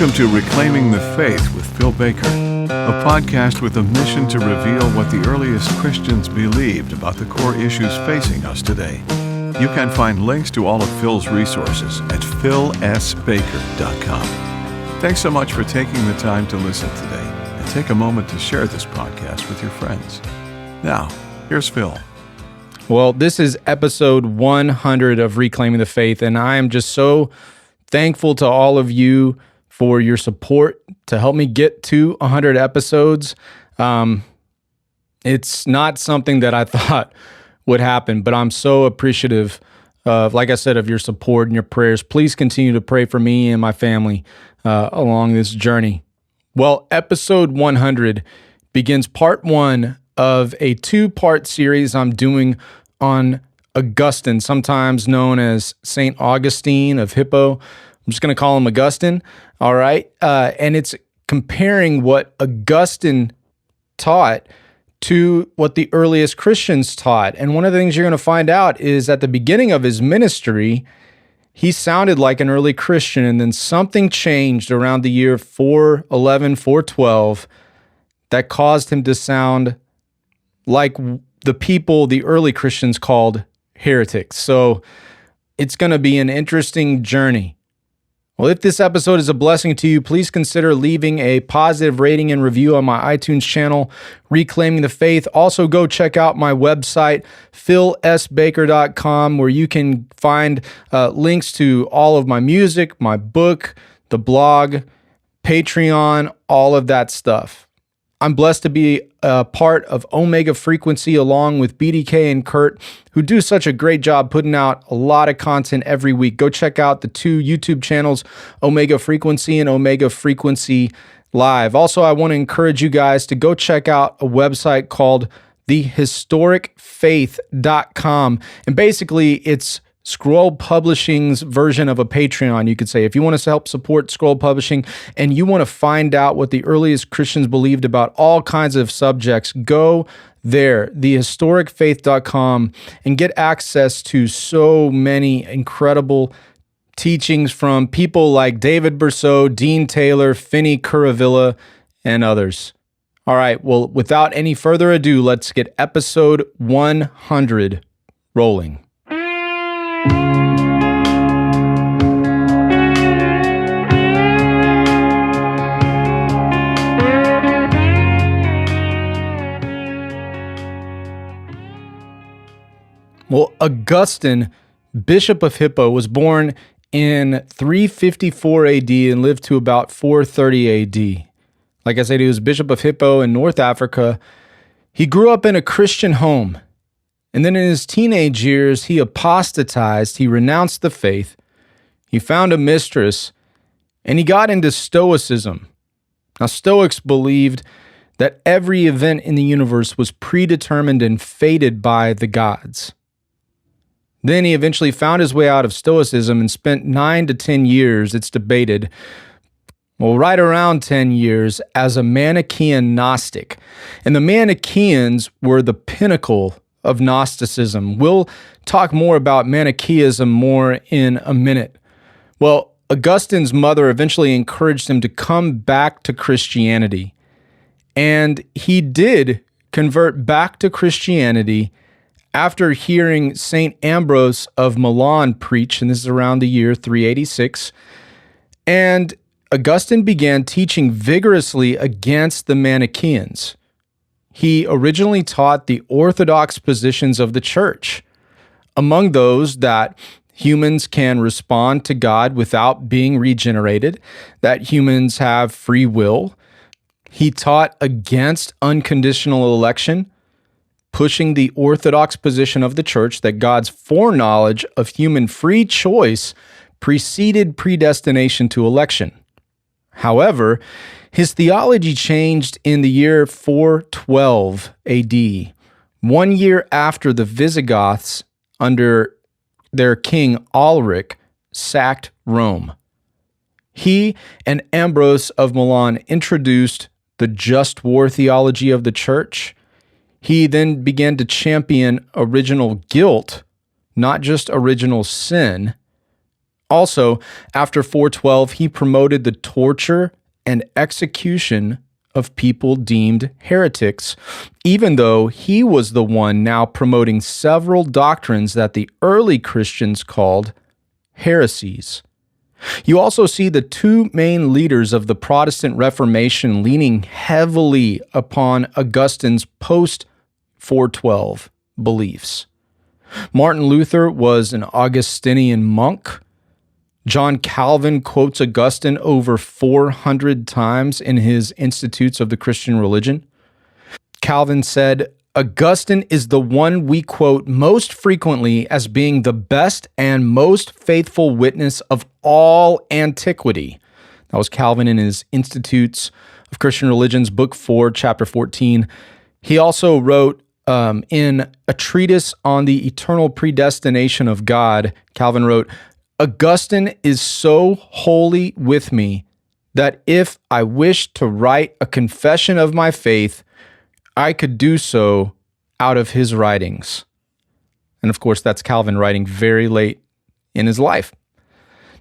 Welcome to Reclaiming the Faith with Phil Baker, a podcast with a mission to reveal what the earliest Christians believed about the core issues facing us today. You can find links to all of Phil's resources at philsbaker.com. Thanks so much for taking the time to listen today, and take a moment to share this podcast with your friends. Now, here's Phil. Well, this is episode 100 of Reclaiming the Faith, and I am just so thankful to all of you for your support to help me get to 100 episodes. It's not something that I thought would happen, but I'm so appreciative of, like I said, of your support and your prayers. Please continue to pray for me and my family along this journey. Well, episode 100 begins part one of a two-part series I'm doing on Augustine, sometimes known as Saint Augustine of Hippo. I'm just going to call him Augustine, all right? And it's comparing what Augustine taught to what the earliest Christians taught. And one of the things you're going to find out is at the beginning of his ministry, he sounded like an early Christian, and then something changed around the year 411, 412 that caused him to sound like the people the early Christians called heretics. So it's going to be an interesting journey. Well, if this episode is a blessing to you, please consider leaving a positive rating and review on my iTunes channel, Reclaiming the Faith. Also, go check out my website, philsbaker.com, where you can find links to all of my music, my book, the blog, Patreon, all of that stuff. I'm blessed to be a part of Omega Frequency along with BDK and Kurt, who do such a great job putting out a lot of content every week. Go check out the two YouTube channels, Omega Frequency and Omega Frequency Live. Also, I want to encourage you guys to go check out a website called thehistoricfaith.com. And basically, it's Scroll Publishing's version of a Patreon, you could say. If you want to help support Scroll Publishing and you want to find out what the earliest Christians believed about all kinds of subjects, go there, thehistoricfaith.com, and get access to so many incredible teachings from people like David Berceau, Dean Taylor, Finney Curavilla, and others. All right, well, without any further ado, let's get episode 100 rolling. Well, Augustine, Bishop of Hippo, was born in 354 AD and lived to about 430 AD. Like I said, he was Bishop of Hippo in North Africa. He grew up in a Christian home. And then in his teenage years, he apostatized, he renounced the faith, he found a mistress, and he got into Stoicism. Now, Stoics believed that every event in the universe was predetermined and fated by the gods. Then he eventually found his way out of Stoicism and spent 9 to 10 years, it's debated, well, right around 10 years, as a Manichaean Gnostic. And the Manichaeans were the pinnacle of Gnosticism. We'll talk more about Manichaeism more in a minute. Well, Augustine's mother eventually encouraged him to come back to Christianity. And he did convert back to Christianity after hearing St. Ambrose of Milan preach, and this is around the year 386. And Augustine began teaching vigorously against the Manichaeans. He originally taught the orthodox positions of the church. Among those, that humans can respond to God without being regenerated, that humans have free will. He taught against unconditional election, pushing the orthodox position of the church that God's foreknowledge of human free choice preceded predestination to election. However, his theology changed in the year 412 AD, 1 year after the Visigoths, under their king Alaric, sacked Rome. He and Ambrose of Milan introduced the just war theology of the church. He then began to champion original guilt, not just original sin, Also, after 412, he promoted the torture and execution of people deemed heretics, even though he was the one now promoting several doctrines that the early Christians called heresies. You also see the two main leaders of the Protestant Reformation leaning heavily upon Augustine's post-412 beliefs. Martin Luther was an Augustinian monk. John Calvin quotes Augustine over 400 times in his Institutes of the Christian Religion. Calvin said, Augustine is the one we quote most frequently as being the best and most faithful witness of all antiquity. That was Calvin in his Institutes of Christian Religions, Book 4, Chapter 14. He also wrote in a treatise on the eternal predestination of God, Calvin wrote, Augustine is so wholly with me that if I wished to write a confession of my faith, I could do so out of his writings. And of course, that's Calvin writing very late in his life.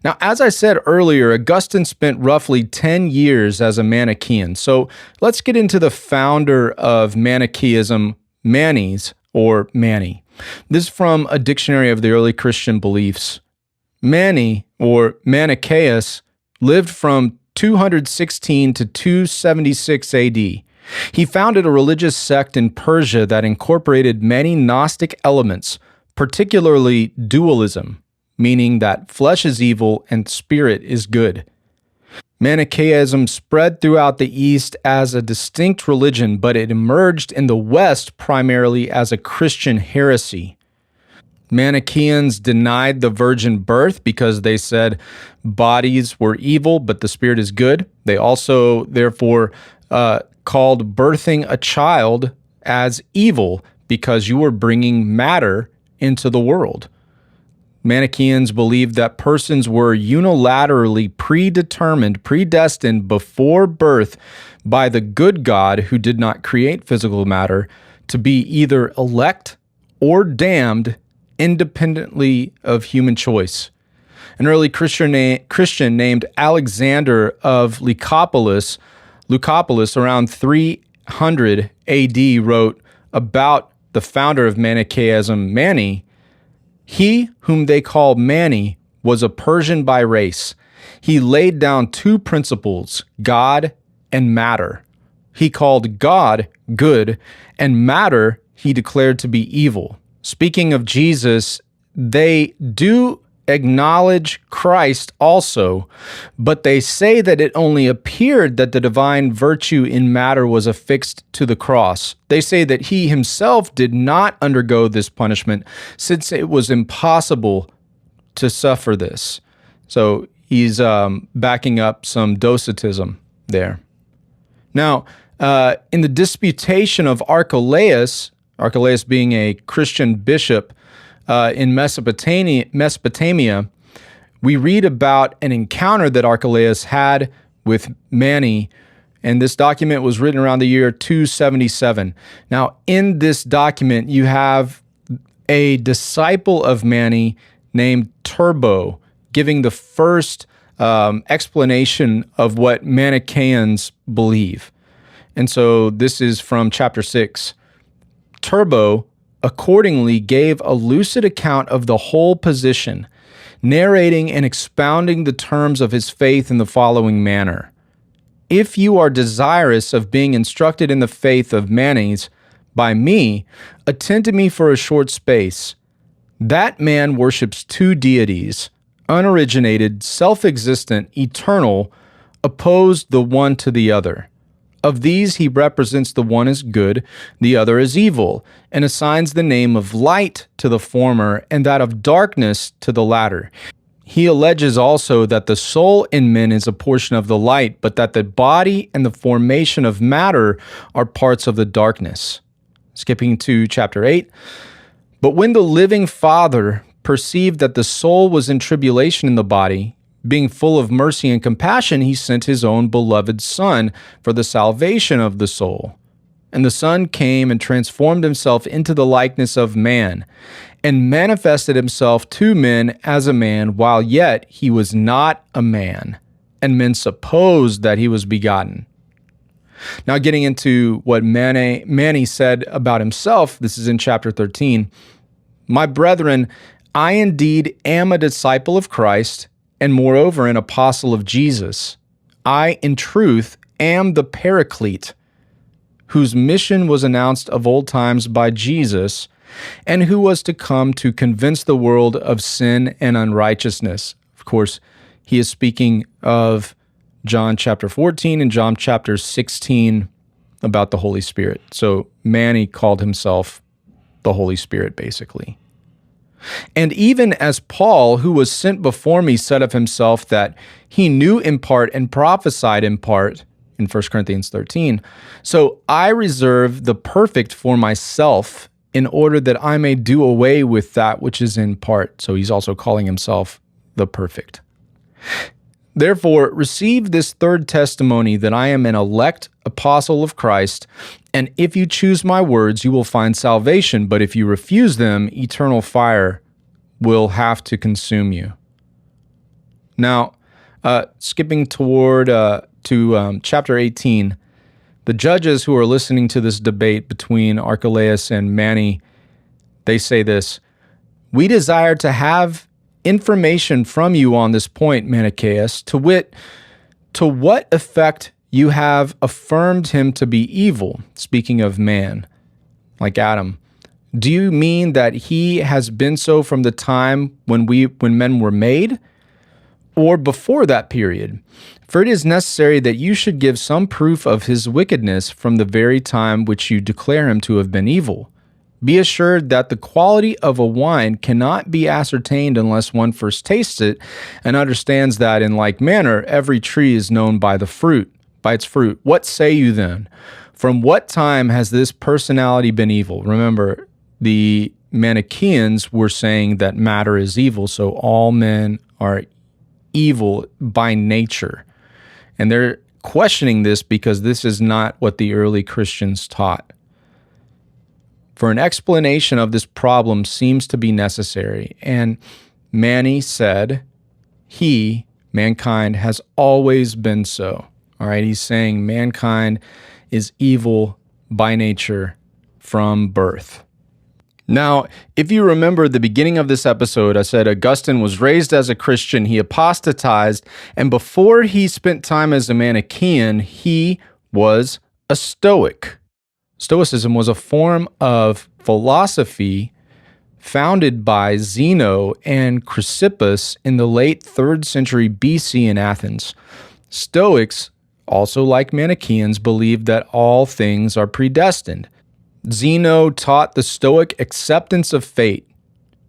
Now, as I said earlier, Augustine spent roughly 10 years as a Manichaean. So let's get into the founder of Manichaeism, Manes, or Mani. This is from a dictionary of the early Christian beliefs. Mani, or Manichaeus, lived from 216 to 276 AD. He founded a religious sect in Persia that incorporated many Gnostic elements, particularly dualism, meaning that flesh is evil and spirit is good. Manichaeism spread throughout the East as a distinct religion, but it emerged in the West primarily as a Christian heresy. Manichaeans denied the virgin birth because they said bodies were evil, but the spirit is good. They also, therefore, called birthing a child as evil because you were bringing matter into the world. Manichaeans believed that persons were unilaterally predestined before birth by the good God who did not create physical matter to be either elect or damned independently of human choice. An early Christian named Alexander of Lycopolis around 300 AD wrote about the founder of Manichaeism, Mani. He whom they call Mani was a Persian by race. He laid down two principles, God and matter. He called God good, and matter he declared to be evil. Speaking of Jesus, they do acknowledge Christ also, but they say that it only appeared that the divine virtue in matter was affixed to the cross. They say that he himself did not undergo this punishment since it was impossible to suffer this. So he's backing up some Docetism there. Now, in the disputation of Archelaus being a Christian bishop in Mesopotamia, we read about an encounter that Archelaus had with Mani, and this document was written around the year 277. Now, in this document, you have a disciple of Mani named Turbo giving the first explanation of what Manichaeans believe. And so this is from chapter 6. Turbo accordingly gave a lucid account of the whole position, narrating and expounding the terms of his faith in the following manner. If you are desirous of being instructed in the faith of Manes by me, attend to me for a short space. That man worships two deities, unoriginated, self-existent, eternal, opposed the one to the other. Of these, he represents the one as good, the other as evil, and assigns the name of light to the former and that of darkness to the latter. He alleges also that the soul in men is a portion of the light, but that the body and the formation of matter are parts of the darkness. Skipping to chapter 8. But when the living Father perceived that the soul was in tribulation in the body, being full of mercy and compassion, he sent his own beloved Son for the salvation of the soul. And the Son came and transformed himself into the likeness of man, and manifested himself to men as a man, while yet he was not a man, and men supposed that he was begotten. Now, getting into what Manny said about himself, this is in chapter 13. My brethren, I indeed am a disciple of Christ, and moreover an apostle of Jesus. I, in truth, am the Paraclete, whose mission was announced of old times by Jesus, and who was to come to convince the world of sin and unrighteousness. Of course, he is speaking of John chapter 14 and John chapter 16 about the Holy Spirit. So Manny called himself the Holy Spirit, basically. And even as Paul, who was sent before me, said of himself that he knew in part and prophesied in part, in 1 Corinthians 13. So I reserve the perfect for myself in order that I may do away with that which is in part. So he's also calling himself the perfect. Therefore, receive this third testimony that I am an elect apostle of Christ, and if you choose my words, you will find salvation, but if you refuse them, eternal fire will have to consume you. Now, skipping toward to chapter 18, the judges who are listening to this debate between Archelaus and Manny, they say this: "We desire to have information from you on this point, Manichaeus, to wit, to what effect you have affirmed him to be evil," speaking of man, like Adam. "Do you mean that he has been so from the time when men were made, or before that period? For it is necessary that you should give some proof of his wickedness from the very time which you declare him to have been evil. Be assured that the quality of a wine cannot be ascertained unless one first tastes it and understands that in like manner every tree is known by its fruit. What say you then? From what time has this personality been evil?" Remember, the Manichaeans were saying that matter is evil, so all men are evil by nature. And they're questioning this because this is not what the early Christians taught. For an explanation of this problem seems to be necessary. And Manny said, mankind, has always been so. All right, he's saying mankind is evil by nature from birth. Now, if you remember the beginning of this episode, I said Augustine was raised as a Christian, he apostatized, and before he spent time as a Manichaean, he was a Stoic. Stoicism was a form of philosophy founded by Zeno and Chrysippus in the late 3rd century BC in Athens. Stoics, also like Manichaeans, believed that all things are predestined. Zeno taught the Stoic acceptance of fate.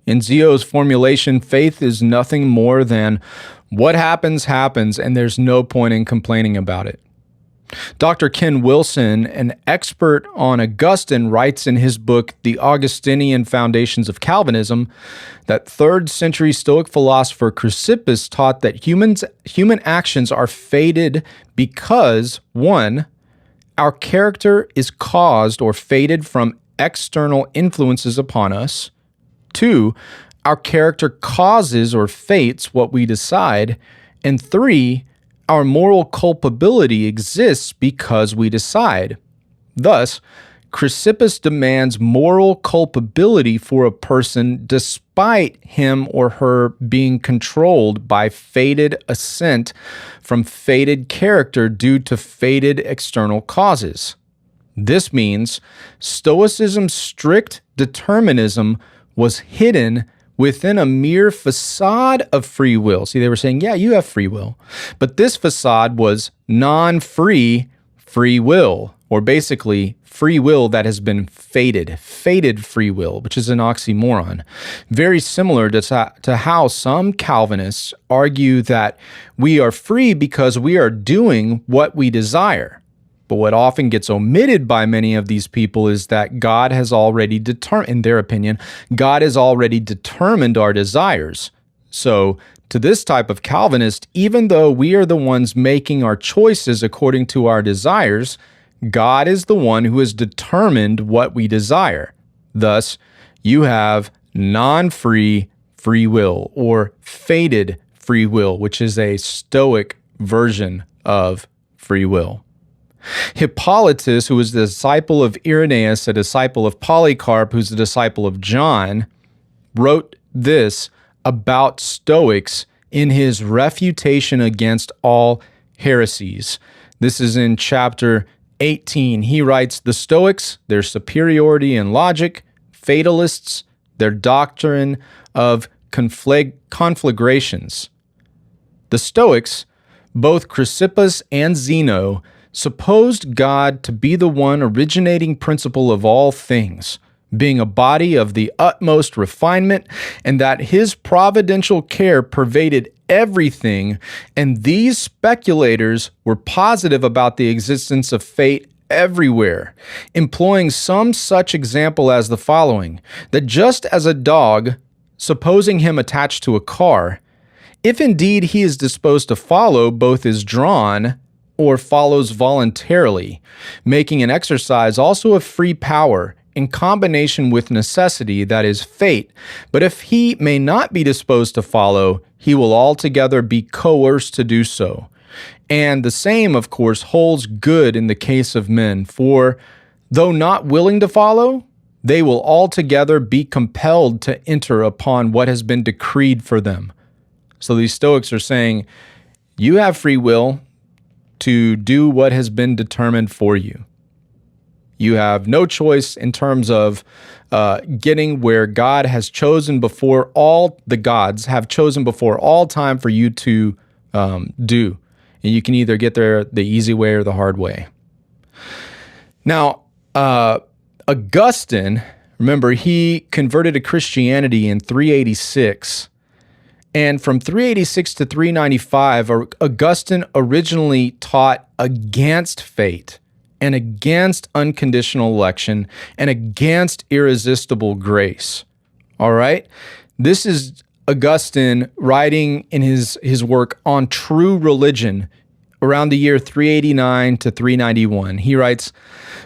In Zeno's formulation, faith is nothing more than what happens, happens, and there's no point in complaining about it. Dr. Ken Wilson, an expert on Augustine, writes in his book, The Augustinian Foundations of Calvinism, that 3rd century Stoic philosopher Chrysippus taught that human actions are fated because, 1, our character is caused or fated from external influences upon us. 2, our character causes or fates what we decide. And 3, our moral culpability exists because we decide. Thus, Chrysippus demands moral culpability for a person despite him or her being controlled by fated assent from fated character due to fated external causes. This means Stoicism's strict determinism was hidden within a mere facade of free will. See, they were saying, yeah, you have free will. But this facade was non-free free will, or basically free will that has been fated free will, which is an oxymoron. Very similar to how some Calvinists argue that we are free because we are doing what we desire. But what often gets omitted by many of these people is that God has already determined, in their opinion, God has already determined our desires. So to this type of Calvinist, even though we are the ones making our choices according to our desires, God is the one who has determined what we desire. Thus, you have non-free free will, or fated free will, which is a Stoic version of free will. Hippolytus, who was the disciple of Irenaeus, a disciple of Polycarp, who's a disciple of John, wrote this about Stoics in his refutation against all heresies. This is in chapter 18. He writes, "The Stoics, their superiority in logic, fatalists, their doctrine of conflagrations. The Stoics, both Chrysippus and Zeno, supposed God to be the one originating principle of all things, being a body of the utmost refinement, and that his providential care pervaded everything, and these speculators were positive about the existence of fate everywhere, employing some such example as the following, that just as a dog, supposing him attached to a car, if indeed he is disposed to follow, both is drawn or follows voluntarily, making an exercise also of free power in combination with necessity, that is fate. But if he may not be disposed to follow, he will altogether be coerced to do so. And the same, of course, holds good in the case of men, for though not willing to follow, they will altogether be compelled to enter upon what has been decreed for them." So these Stoics are saying, you have free will to do what has been determined for you. You have no choice in terms of getting where God has chosen before all the gods have chosen before all time for you to do. And you can either get there the easy way or the hard way. Now, Augustine, remember, he converted to Christianity in 386. And from 386 to 395, Augustine originally taught against fate and against unconditional election and against irresistible grace. All right? This is Augustine writing in his work on true religion around the year 389 to 391. He writes,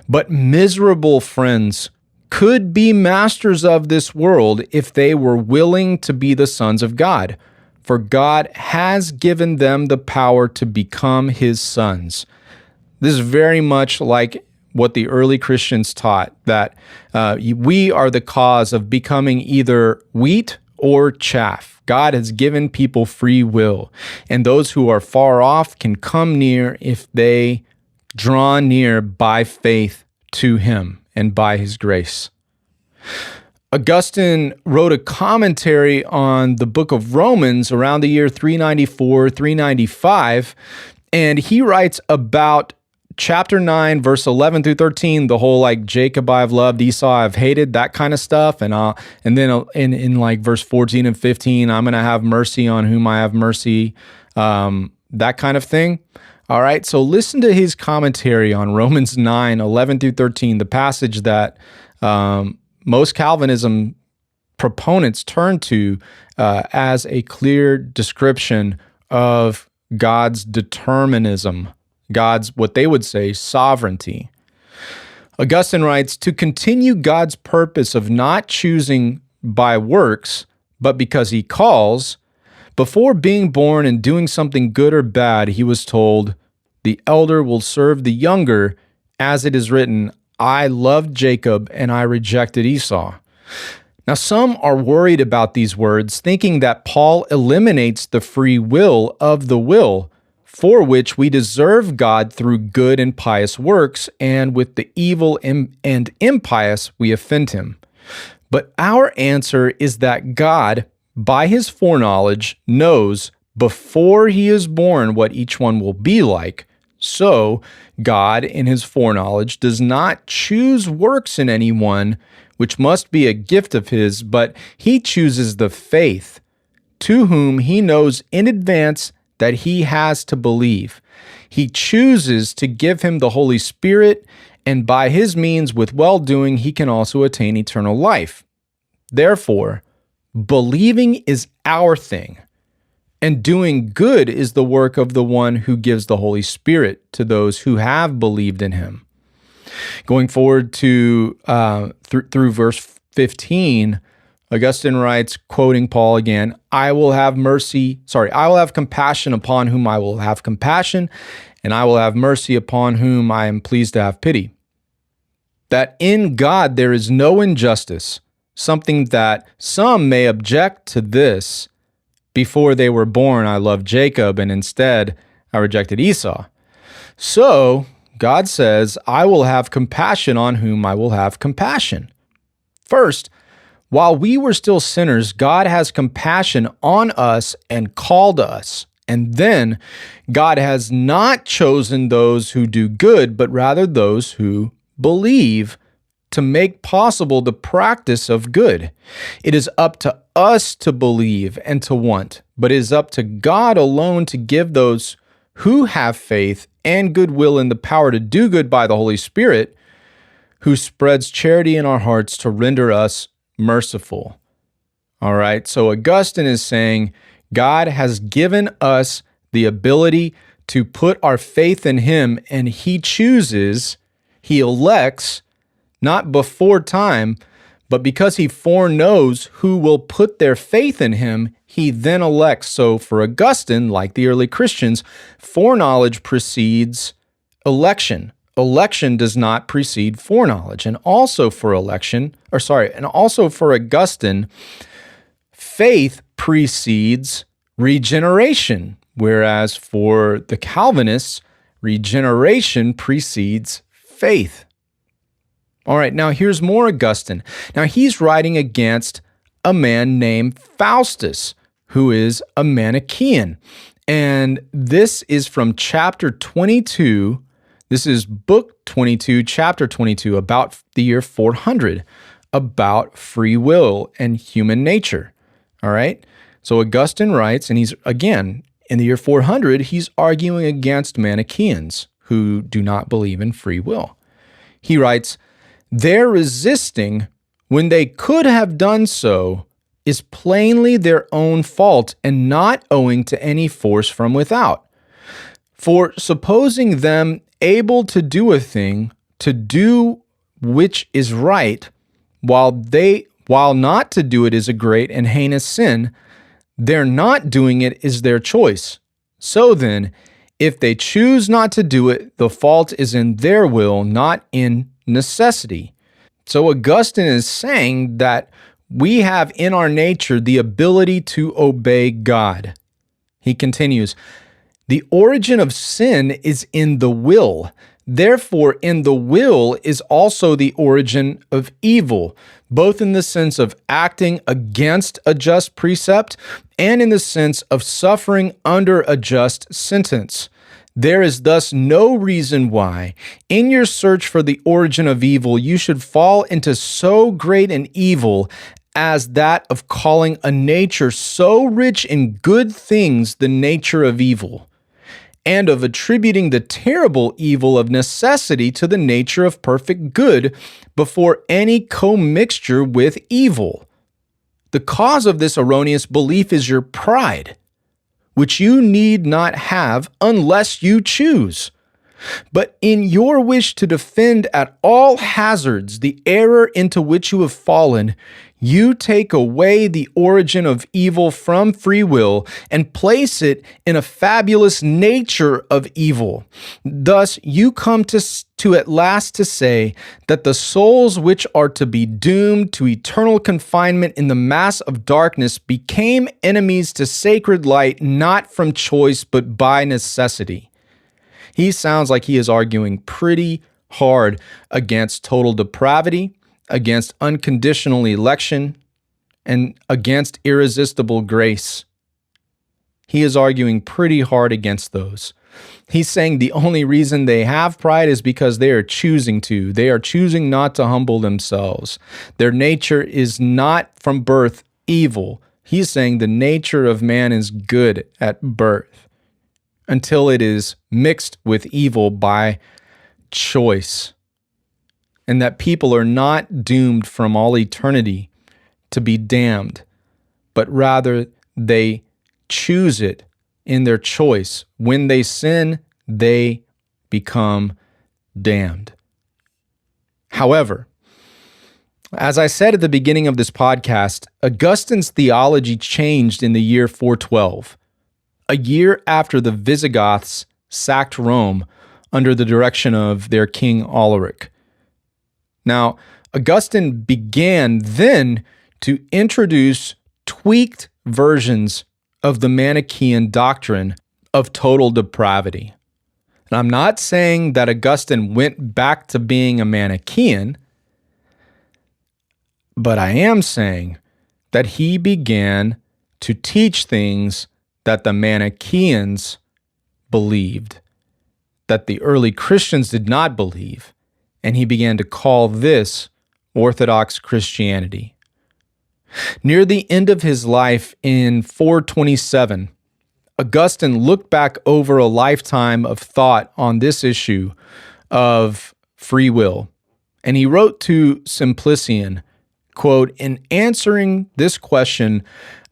"But miserable friends could be masters of this world if they were willing to be the sons of God, for God has given them the power to become his sons." This is very much like what the early Christians taught, that we are the cause of becoming either wheat or chaff. God has given people free will, and those who are far off can come near if they draw near by faith to him and by his grace. Augustine wrote a commentary on the book of Romans around the year 394, 395, and he writes about chapter 9, verse 11 through 13, the whole like Jacob I've loved, Esau I've hated, that kind of stuff. And then in like verse 14 and 15, I'm going to have mercy on whom I have mercy, that kind of thing. All right, so listen to his commentary on Romans 9, 11 through 13, the passage that most Calvinism proponents turn to as a clear description of God's determinism, God's, what they would say, sovereignty. Augustine writes, "To continue God's purpose of not choosing by works, but because he calls, before being born and doing something good or bad, he was told, the elder will serve the younger, as it is written, I loved Jacob and I rejected Esau." Now, some are worried about these words, thinking that Paul eliminates the free will of the will, for which we deserve God through good and pious works, and with the evil and impious we offend him. But our answer is that God, by his foreknowledge, knows before he is born what each one will be like. So, God, in his foreknowledge, does not choose works in anyone, which must be a gift of his, but he chooses the faith, to whom he knows in advance that he has to believe. He chooses to give him the Holy Spirit, and by his means, with well-doing, he can also attain eternal life. Therefore, believing is our thing, and doing good is the work of the one who gives the Holy Spirit to those who have believed in him. Going forward to through verse 15, Augustine writes, quoting Paul again, I will have compassion upon whom I will have compassion, and I will have mercy upon whom I am pleased to have pity. That in God there is no injustice, something that some may object to this. Before they were born, I loved Jacob, and instead I rejected Esau. So God says, I will have compassion on whom I will have compassion. First, while we were still sinners, God has compassion on us and called us. And then God has not chosen those who do good, but rather those who believe, to make possible the practice of good. It is up to us to believe and to want, but it is up to God alone to give those who have faith and goodwill and the power to do good by the Holy Spirit, who spreads charity in our hearts to render us merciful. All right, so Augustine is saying God has given us the ability to put our faith in Him, and He chooses, He elects, not before time, but because He foreknows who will put their faith in Him, He then elects. So for Augustine, like the early Christians, foreknowledge precedes election. Election does not precede foreknowledge. And also for Augustine, faith precedes regeneration, whereas for the Calvinists, regeneration precedes faith. All right, now here's more Augustine. Now he's writing against a man named Faustus, who is a Manichaean. And this is from chapter 22. This is book 22, chapter 22, about the year 400, about free will and human nature. All right? So Augustine writes, and he's, again, in the year 400, he's arguing against Manichaeans who do not believe in free will. He writes, their resisting, when they could have done so, is plainly their own fault and not owing to any force from without. For supposing them able to do a thing, to do which is right, while not to do it is a great and heinous sin, their not doing it is their choice. So then, if they choose not to do it, the fault is in their will, not in necessity. So Augustine is saying that we have in our nature the ability to obey God. He continues, the origin of sin is in the will. Therefore, in the will is also the origin of evil, both in the sense of acting against a just precept and in the sense of suffering under a just sentence. There is thus no reason why, in your search for the origin of evil, you should fall into so great an evil as that of calling a nature so rich in good things the nature of evil, and of attributing the terrible evil of necessity to the nature of perfect good before any commixture with evil. The cause of this erroneous belief is your pride, which you need not have unless you choose. But in your wish to defend at all hazards the error into which you have fallen, you take away the origin of evil from free will and place it in a fabulous nature of evil. Thus, you come to at last to say that the souls which are to be doomed to eternal confinement in the mass of darkness became enemies to sacred light, not from choice, but by necessity. He sounds like he is arguing pretty hard against total depravity, against unconditional election, and against irresistible grace. He is arguing pretty hard against those. He's saying the only reason they have pride is because they are choosing to. They are choosing not to humble themselves. Their nature is not from birth evil. He's saying the nature of man is good at birth until it is mixed with evil by choice. And that people are not doomed from all eternity to be damned, but rather they choose it in their choice. When they sin, they become damned. However, as I said at the beginning of this podcast, Augustine's theology changed in the year 412, a year after the Visigoths sacked Rome under the direction of their king Alaric. Now, Augustine began then to introduce tweaked versions of the Manichaean doctrine of total depravity. And I'm not saying that Augustine went back to being a Manichaean, but I am saying that he began to teach things that the Manichaeans believed, that the early Christians did not believe, and he began to call this Orthodox Christianity. Near the end of his life in 427, Augustine looked back over a lifetime of thought on this issue of free will, and he wrote to Simplician, quote, "In answering this question,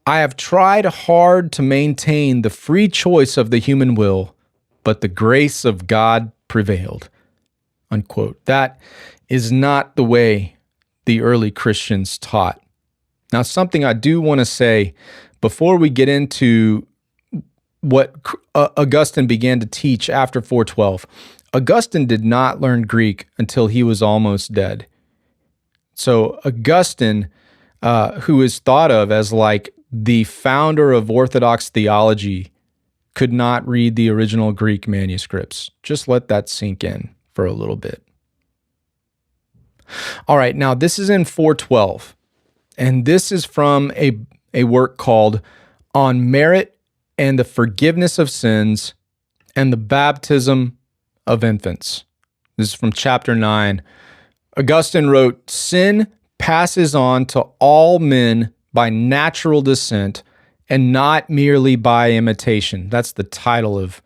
I have tried hard to maintain the free choice of the human will, but the grace of God prevailed," unquote. That is not the way the early Christians taught. Now, something I do want to say before we get into what Augustine began to teach after 412, Augustine did not learn Greek until he was almost dead. So Augustine, who is thought of as like the founder of Orthodox theology, could not read the original Greek manuscripts. Just let that sink in for a little bit. All right, now this is in 412, and this is from a work called On Merit and the Forgiveness of Sins and the Baptism of Infants. This is from chapter 9. Augustine wrote, "Sin passes on to all men by natural descent and not merely by imitation." That's the title of,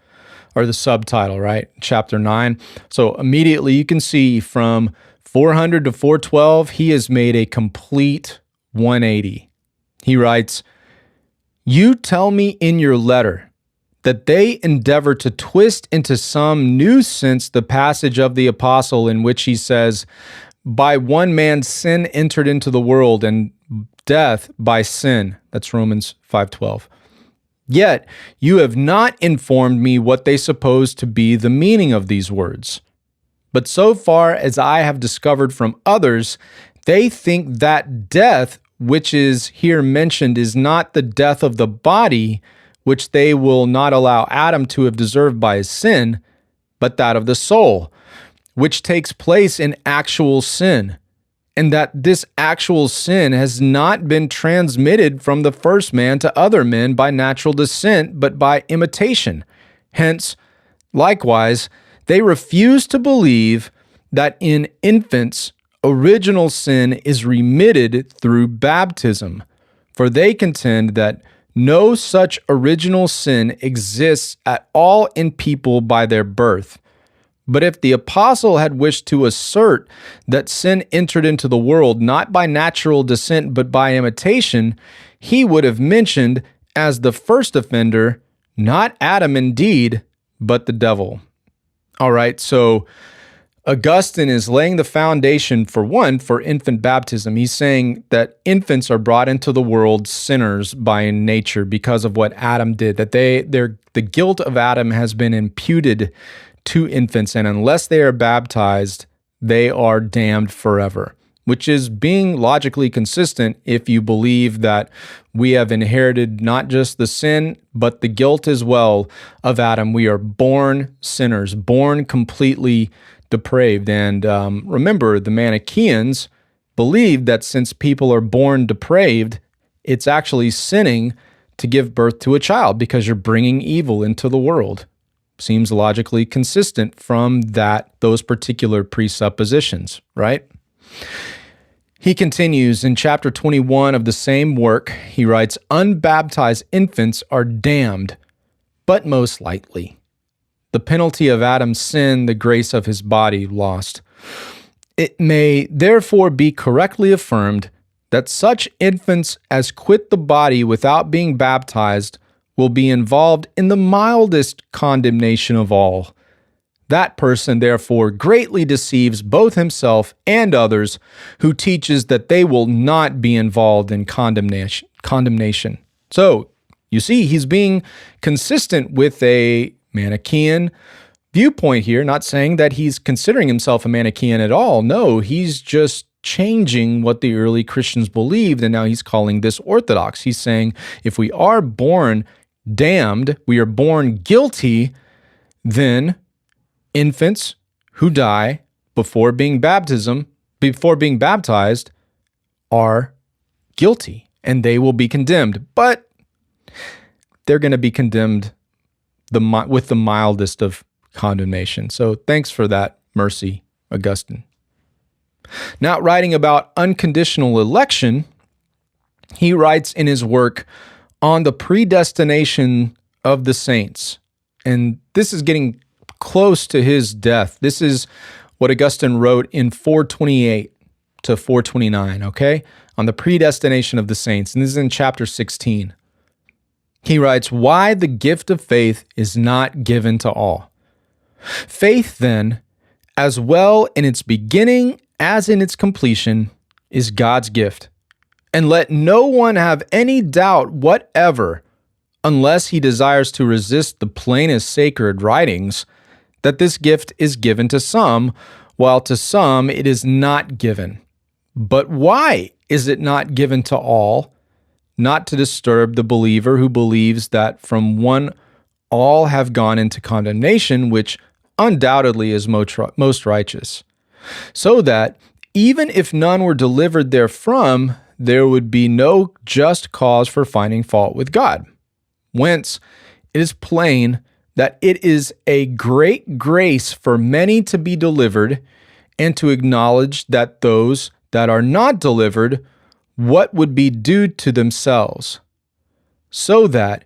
or the subtitle, right? Chapter 9. So immediately you can see from 400 to 412, he has made a complete 180. He writes, "You tell me in your letter that they endeavor to twist into some new sense the passage of the apostle in which he says, 'By one man sin entered into the world, and death by sin.'" That's Romans 5:12. "Yet you have not informed me what they suppose to be the meaning of these words. But so far as I have discovered from others, they think that death which is here mentioned is not the death of the body, which they will not allow Adam to have deserved by his sin, but that of the soul, which takes place in actual sin, and that this actual sin has not been transmitted from the first man to other men by natural descent, but by imitation. Hence, likewise, they refuse to believe that in infants original sin is remitted through baptism, for they contend that no such original sin exists at all in people by their birth. But if the apostle had wished to assert that sin entered into the world not by natural descent but by imitation, he would have mentioned as the first offender not Adam indeed, but the devil." All right, so Augustine is laying the foundation for infant baptism. He's saying that infants are brought into the world sinners by nature because of what Adam did, that the guilt of Adam has been imputed to infants, and unless they are baptized, they are damned forever, which is being logically consistent if you believe that we have inherited not just the sin, but the guilt as well of Adam. We are born sinners, born completely depraved. And remember, the Manichaeans believed that since people are born depraved, it's actually sinning to give birth to a child because you're bringing evil into the world. Seems logically consistent from those particular presuppositions, right? He continues in chapter 21 of the same work. He writes, "Unbaptized infants are damned, but most lightly. The penalty of Adam's sin, the grace of his body lost. It may therefore be correctly affirmed that such infants as quit the body without being baptized will be involved in the mildest condemnation of all, That person, therefore, greatly deceives both himself and others, who teaches that they will not be involved in condemnation. So, you see, he's being consistent with a Manichaean viewpoint here, not saying that he's considering himself a Manichaean at all. No, he's just changing what the early Christians believed, and now he's calling this orthodox. He's saying if we are born damned, we are born guilty, then infants who die before being baptized are guilty, and they will be condemned. But they're going to be condemned with the mildest of condemnation. So thanks for that mercy, Augustine. Now, writing about unconditional election, he writes in his work on the predestination of the saints. And this is getting close to his death. This is what Augustine wrote in 428 to 429, okay? On the predestination of the saints. And this is in chapter 16. He writes, "Why the gift of faith is not given to all. Faith, then, as well in its beginning as in its completion, is God's gift. And let no one have any doubt whatever, unless he desires to resist the plainest sacred writings, that this gift is given to some, while to some it is not given. But why is it not given to all? Not to disturb the believer who believes that from one all have gone into condemnation, which undoubtedly is most righteous. So that, even if none were delivered therefrom, there would be no just cause for finding fault with God. Whence it is plain that it is a great grace for many to be delivered, and to acknowledge that those that are not delivered, what would be due to themselves, so that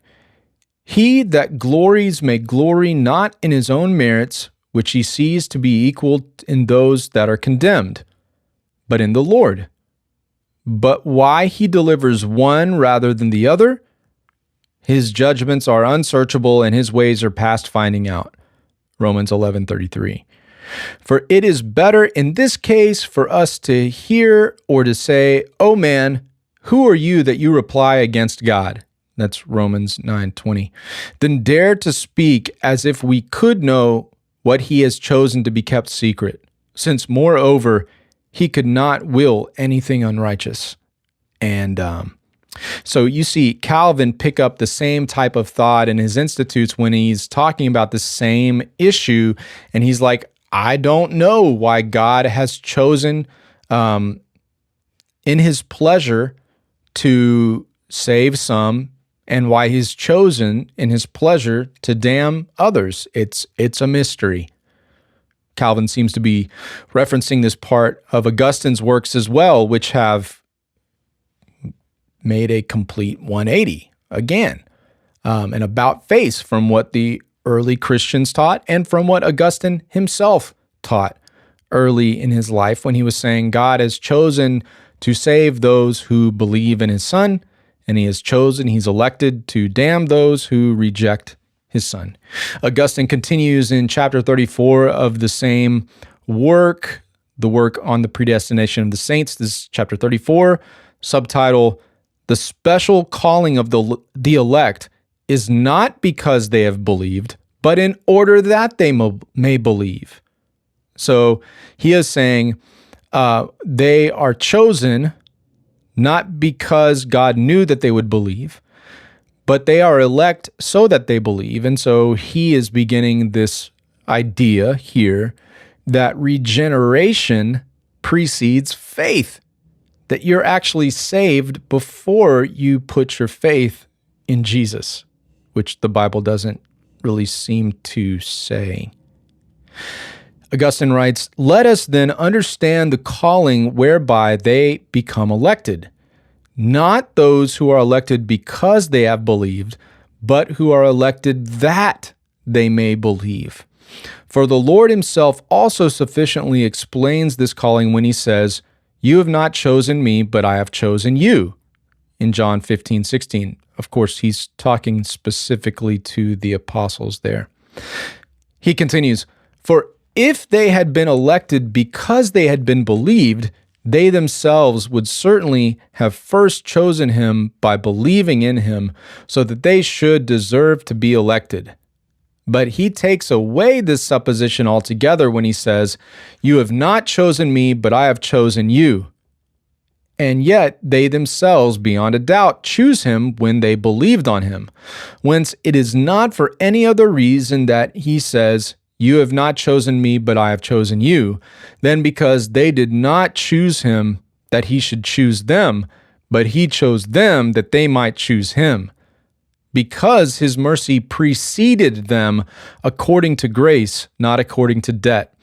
he that glories may glory not in his own merits, which he sees to be equal in those that are condemned, but in the Lord. But why he delivers one rather than the other? His judgments are unsearchable, and his ways are past finding out." Romans 11:33. "For it is better in this case for us to hear or to say, 'O man, who are you that you reply against God?'" That's Romans 9:20. "Than dare to speak as if we could know what he has chosen to be kept secret, since moreover he could not will anything unrighteous." And so you see Calvin pick up the same type of thought in his Institutes when he's talking about the same issue, and he's like, I don't know why God has chosen in his pleasure to save some, and why he's chosen in his pleasure to damn others. It's a mystery. Calvin seems to be referencing this part of Augustine's works as well, which have made a complete 180 again, and about face from what the early Christians taught and from what Augustine himself taught early in his life, when he was saying God has chosen to save those who believe in his Son, and he's elected to damn those who reject his Son. Augustine continues in chapter 34 of the same work, the work on the predestination of the saints. This is chapter 34, subtitle, "The special calling of the elect is not because they have believed, but in order that they may believe." So he is saying they are chosen not because God knew that they would believe, but they are elect so that they believe. And so he is beginning this idea here that regeneration precedes faith, that you're actually saved before you put your faith in Jesus, which the Bible doesn't really seem to say. Augustine writes, "Let us then understand the calling whereby they become elected, not those who are elected because they have believed, but who are elected that they may believe. For the Lord himself also sufficiently explains this calling when he says, 'You have not chosen me, but I have chosen you,' in John 15:16. Of course, he's talking specifically to the apostles there. He continues, For if they had been elected because they had been believed, they themselves would certainly have first chosen him by believing in him, so that they should deserve to be elected. But he takes away this supposition altogether when he says, "You have not chosen me, but I have chosen you." And yet they themselves, beyond a doubt, choose him when they believed on him. Whence it is not for any other reason that he says, "You have not chosen me, but I have chosen you," than because they did not choose him that he should choose them, but he chose them that they might choose him. Because his mercy preceded them according to grace, not according to debt.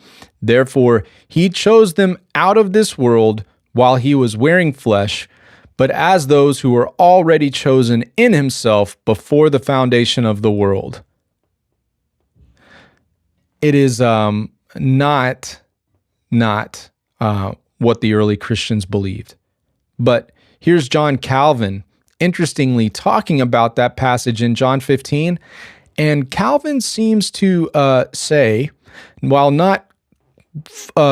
Therefore, he chose them out of this world while he was wearing flesh, but as those who were already chosen in himself before the foundation of the world. It is not what the early Christians believed. But here's John Calvin, interestingly, talking about that passage in John 15. And Calvin seems to say, while not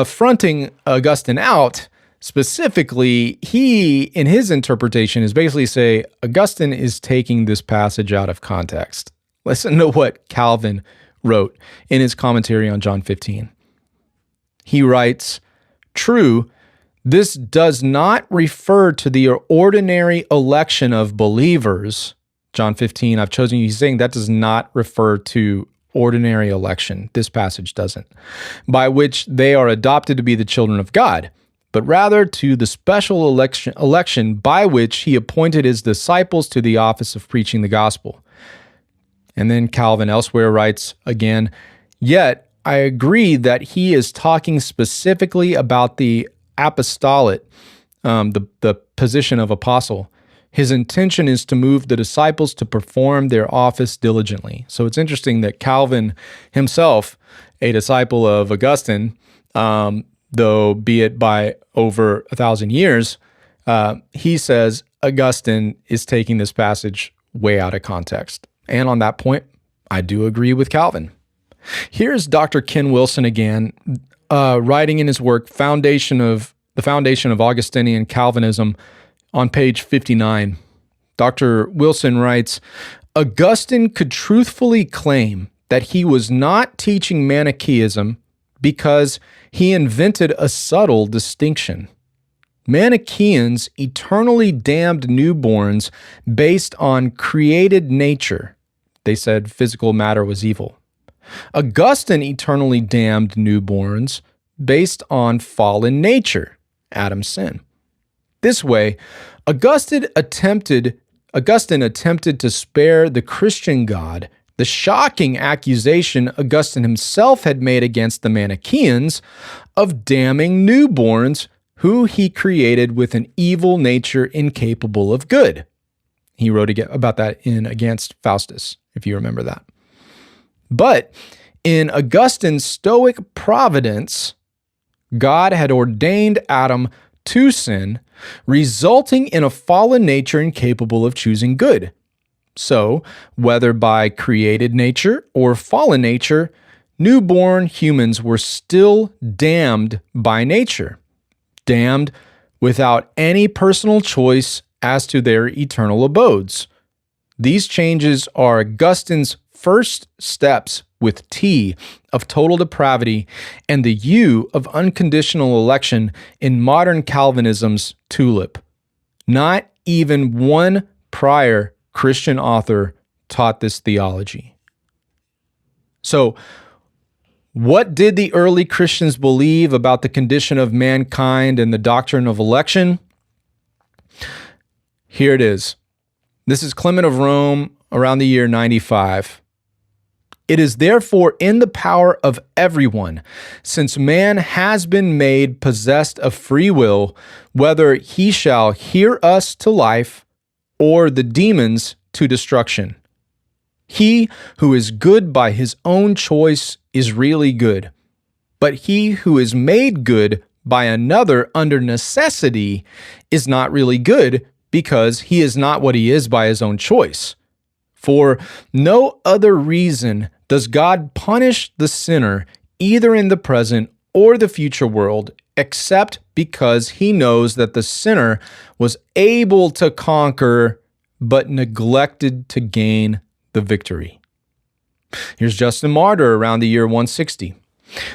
fronting Augustine out specifically, he, in his interpretation, is basically say Augustine is taking this passage out of context. Listen to what Calvin wrote in his commentary on John 15. He writes, "True, this does not refer to the ordinary election of believers." John 15, "I've chosen you." He's saying that does not refer to ordinary election. This passage doesn't. "By which they are adopted to be the children of God, but rather to the special election by which he appointed his disciples to the office of preaching the gospel." And then Calvin elsewhere writes again, "Yet I agree that he is talking specifically about the apostolate, the position of apostle. His intention is to move the disciples to perform their office diligently." So it's interesting that Calvin himself, a disciple of Augustine, though be it by over 1,000 years, he says Augustine is taking this passage way out of context. And on that point, I do agree with Calvin. Here's Dr. Ken Wilson again, writing in his work, The Foundation of Augustinian Calvinism, on page 59. Dr. Wilson writes, "Augustine could truthfully claim that he was not teaching Manichaeism because he invented a subtle distinction. Manichaeans eternally damned newborns based on created nature. They said physical matter was evil. Augustine eternally damned newborns based on fallen nature, Adam's sin. This way, Augustine attempted to spare the Christian God the shocking accusation Augustine himself had made against the Manichaeans of damning newborns who he created with an evil nature incapable of good." He wrote about that in Against Faustus, if you remember that. But in Augustine's Stoic providence, God had ordained Adam to sin, resulting in a fallen nature incapable of choosing good. So, whether by created nature or fallen nature, newborn humans were still damned by nature, damned without any personal choice as to their eternal abodes. These changes are Augustine's first steps with T of total depravity and the U of unconditional election in modern Calvinism's tulip. Not even one prior Christian author taught this theology. So, what did the early Christians believe about the condition of mankind and the doctrine of election? Here it is. This is Clement of Rome around the year 95. "It is therefore in the power of everyone, since man has been made possessed of free will, whether he shall hear us to life or the demons to destruction. He who is good by his own choice is really good, but he who is made good by another under necessity is not really good, because he is not what he is by his own choice. For no other reason does God punish the sinner either in the present or the future world, except because he knows that the sinner was able to conquer but neglected to gain the victory. Here's Justin Martyr around the year 160.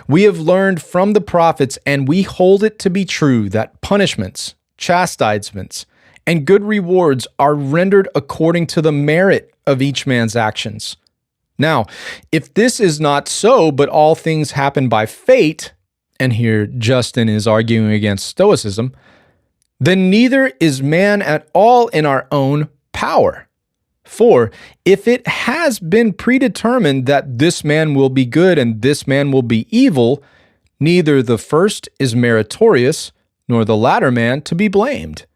We have learned from the prophets, and we hold it to be true, that punishments, chastisements, and good rewards are rendered according to the merit of each man's actions. Now, if this is not so, but all things happen by fate, and here Justin is arguing against Stoicism, then neither is man at all in our own power. For if it has been predetermined that this man will be good and this man will be evil, neither the first is meritorious, nor the latter man to be blamed.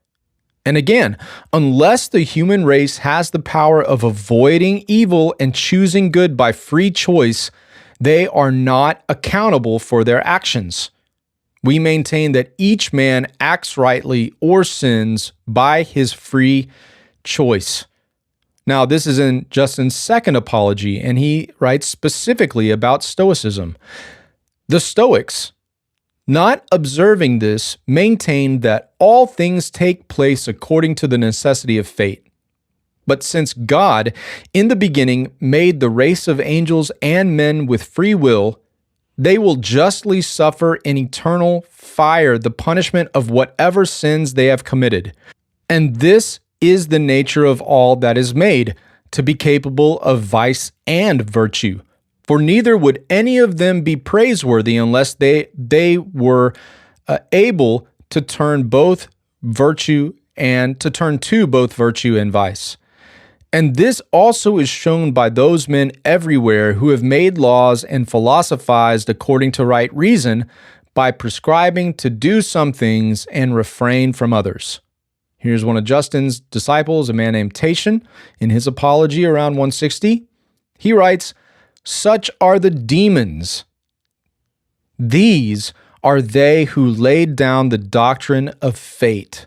And again, unless the human race has the power of avoiding evil and choosing good by free choice, they are not accountable for their actions. We maintain that each man acts rightly or sins by his free choice. Now, this is in Justin's second apology, and he writes specifically about Stoicism. The Stoics, not observing this, maintained that all things take place according to the necessity of fate. But since God, in the beginning, made the race of angels and men with free will, they will justly suffer in eternal fire the punishment of whatever sins they have committed. And this is the nature of all that is made, to be capable of vice and virtue. For neither would any of them be praiseworthy unless they were able to turn both virtue and to turn to both virtue and vice. And this also is shown by those men everywhere who have made laws and philosophized according to right reason by prescribing to do some things and refrain from others. Here's one of Justin's disciples, a man named Tatian, in his apology around 160. He writes, "Such are the demons. These are they who laid down the doctrine of fate.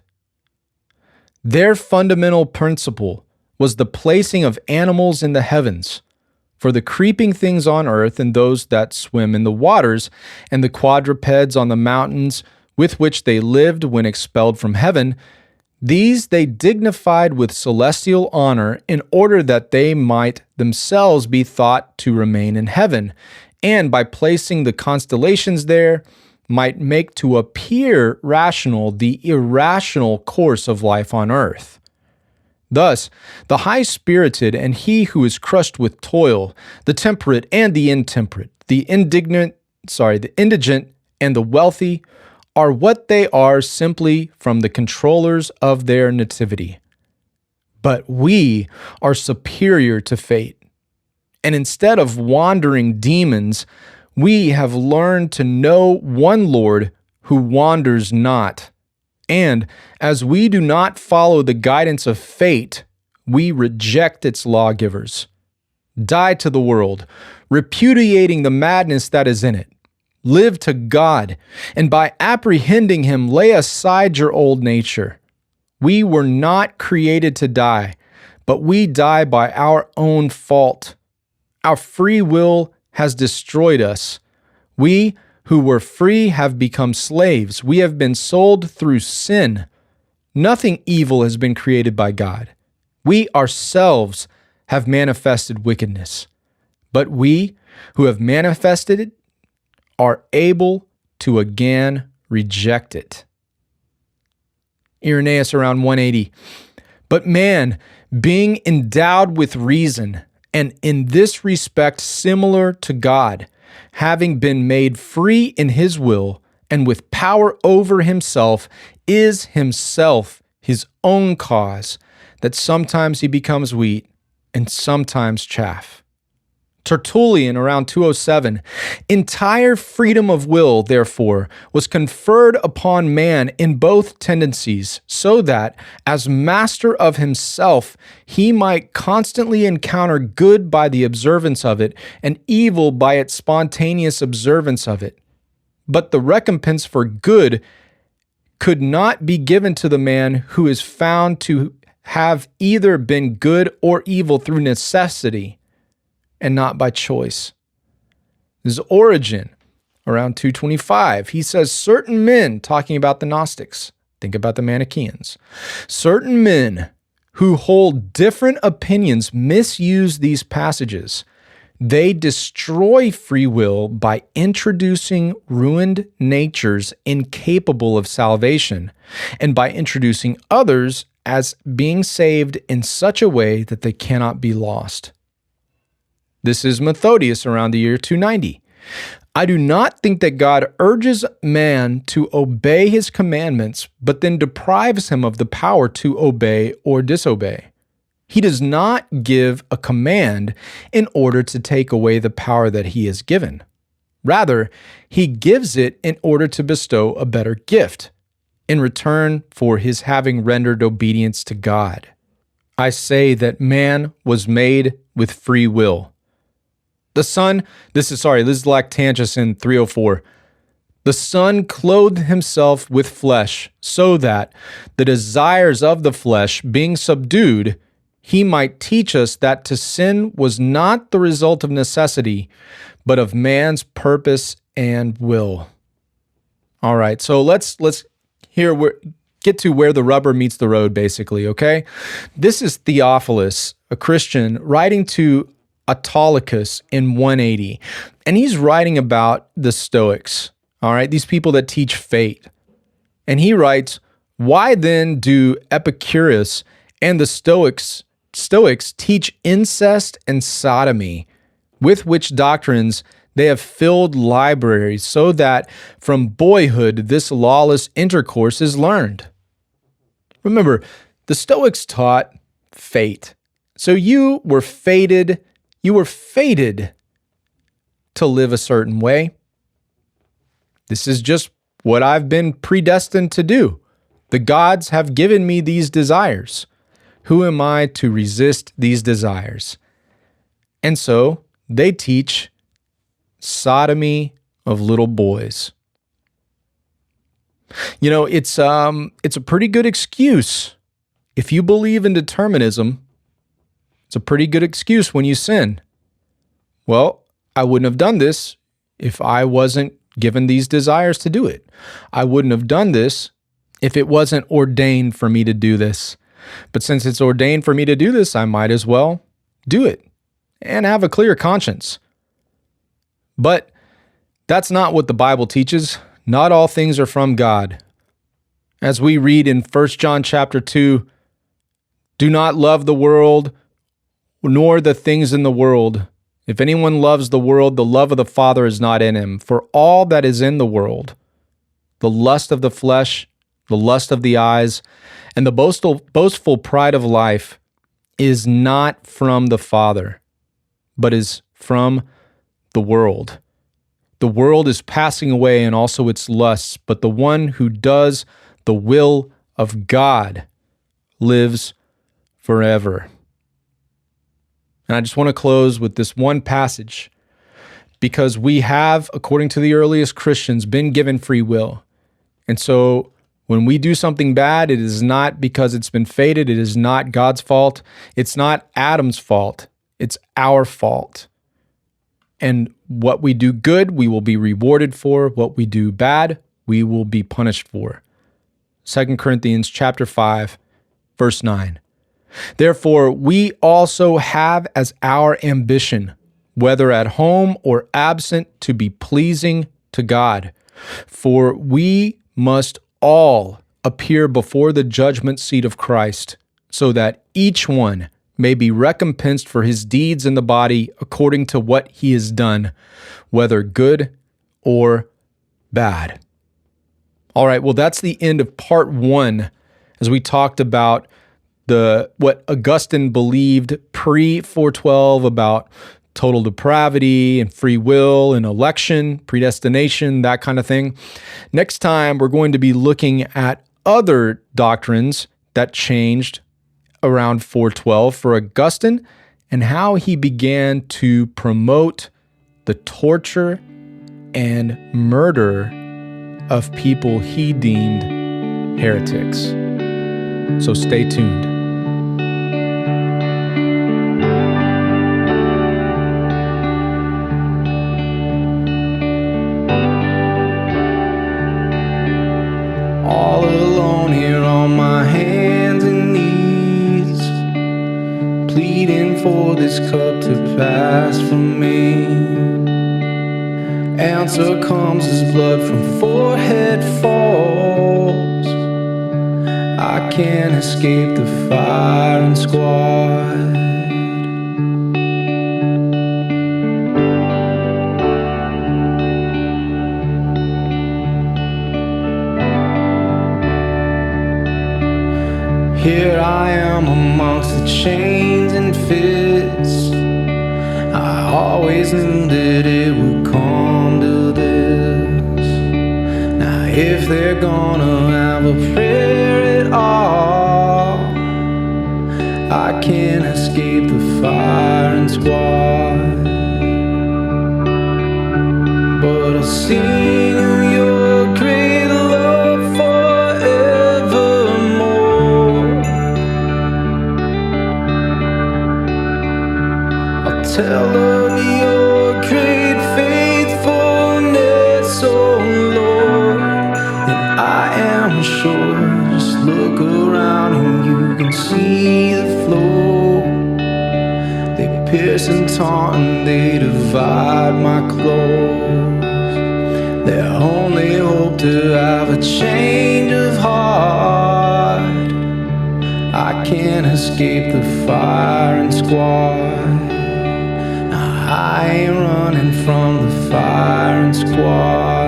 Their fundamental principle was the placing of animals in the heavens, for the creeping things on earth and those that swim in the waters, and the quadrupeds on the mountains with which they lived when expelled from heaven. These they dignified with celestial honor in order that they might themselves be thought to remain in heaven, and by placing the constellations there, might make to appear rational the irrational course of life on earth. Thus, the high-spirited and he who is crushed with toil, the temperate and the intemperate, the indigent and the wealthy, are what they are simply from the controllers of their nativity. But we are superior to fate. And instead of wandering demons, we have learned to know one Lord who wanders not. And as we do not follow the guidance of fate, we reject its lawgivers. Die to the world, repudiating the madness that is in it. Live to God, and by apprehending Him, lay aside your old nature. We were not created to die, but we die by our own fault. Our free will has destroyed us. We who were free have become slaves. We have been sold through sin. Nothing evil has been created by God. We ourselves have manifested wickedness, but we who have manifested it are able to again reject it. Irenaeus around 180. But man, being endowed with reason, and in this respect similar to God, having been made free in his will and with power over himself, is himself his own cause, that sometimes he becomes wheat and sometimes chaff. Tertullian around 207. Entire freedom of will, therefore, was conferred upon man in both tendencies, so that, as master of himself, he might constantly encounter good by the observance of it, and evil by its spontaneous observance of it. But the recompense for good could not be given to the man who is found to have either been good or evil through necessity, and not by choice. This is Origen, around 225, he says, certain men, talking about the Gnostics, think about the Manichaeans, certain men who hold different opinions misuse these passages. They destroy free will by introducing ruined natures incapable of salvation, and by introducing others as being saved in such a way that they cannot be lost. This is Methodius around the year 290. I do not think that God urges man to obey his commandments, but then deprives him of the power to obey or disobey. He does not give a command in order to take away the power that he has given. Rather, he gives it in order to bestow a better gift, in return for his having rendered obedience to God. I say that man was made with free will. The Son, this is Lactantius in 304. The Son clothed himself with flesh so that the desires of the flesh being subdued, he might teach us that to sin was not the result of necessity, but of man's purpose and will. All right, so let's get to where the rubber meets the road, basically, okay? This is Theophilus, a Christian, writing to Autolycus in 180, and he's writing about the Stoics, all right, these people that teach fate. And he writes, why then do Epicurus and the Stoics teach incest and sodomy, with which doctrines they have filled libraries, so that from boyhood this lawless intercourse is learned? Remember, the Stoics taught fate. So you were fated to live a certain way. This is just what I've been predestined to do. The gods have given me these desires. Who am I to resist these desires? And so they teach sodomy of little boys. You know, it's a pretty good excuse. If you believe in determinism, it's a pretty good excuse when you sin. Well, I wouldn't have done this if I wasn't given these desires to do it. I wouldn't have done this if it wasn't ordained for me to do this. But since it's ordained for me to do this, I might as well do it and have a clear conscience. But that's not what the Bible teaches. Not all things are from God. As we read in 1 John chapter 2, do not love the world, nor the things in the world. If anyone loves the world, the love of the Father is not in him. For all that is in the world, the lust of the flesh, the lust of the eyes, and the boastful pride of life is not from the Father, but is from the world. The world is passing away and also its lusts, but the one who does the will of God lives forever. And I just want to close with this one passage, because we have, according to the earliest Christians, been given free will. And so when we do something bad, it is not because it's been fated. It is not God's fault. It's not Adam's fault. It's our fault. And what we do good, we will be rewarded for. What we do bad, we will be punished for. 2 Corinthians chapter 5, verse 9. Therefore, we also have as our ambition, whether at home or absent, to be pleasing to God. For we must all appear before the judgment seat of Christ, so that each one may be recompensed for his deeds in the body according to what he has done, whether good or bad. All right, well, that's the end of part 1, as we talked about what Augustine believed pre-412 about total depravity and free will and election, predestination, that kind of thing. Next time, we're going to be looking at other doctrines that changed around 412 for Augustine and how he began to promote the torture and murder of people he deemed heretics. So stay tuned. pleading for this cup to pass from me. Answer comes as blood from forehead falls. I can't escape the firing squad. Here I am amongst the chains and fits. I always knew that it would come to this. Now if they're gonna have a prayer at all, I can't escape the firing squad. But I'll sing of your great love forevermore. I'll tell of your great faithfulness, oh Lord. And I am sure, just look around and you can see the flow. They pierce and taunt and they divide my clothes. Their only hope to have a change of heart. I can't escape the firing squad. I ain't running from the firing squad.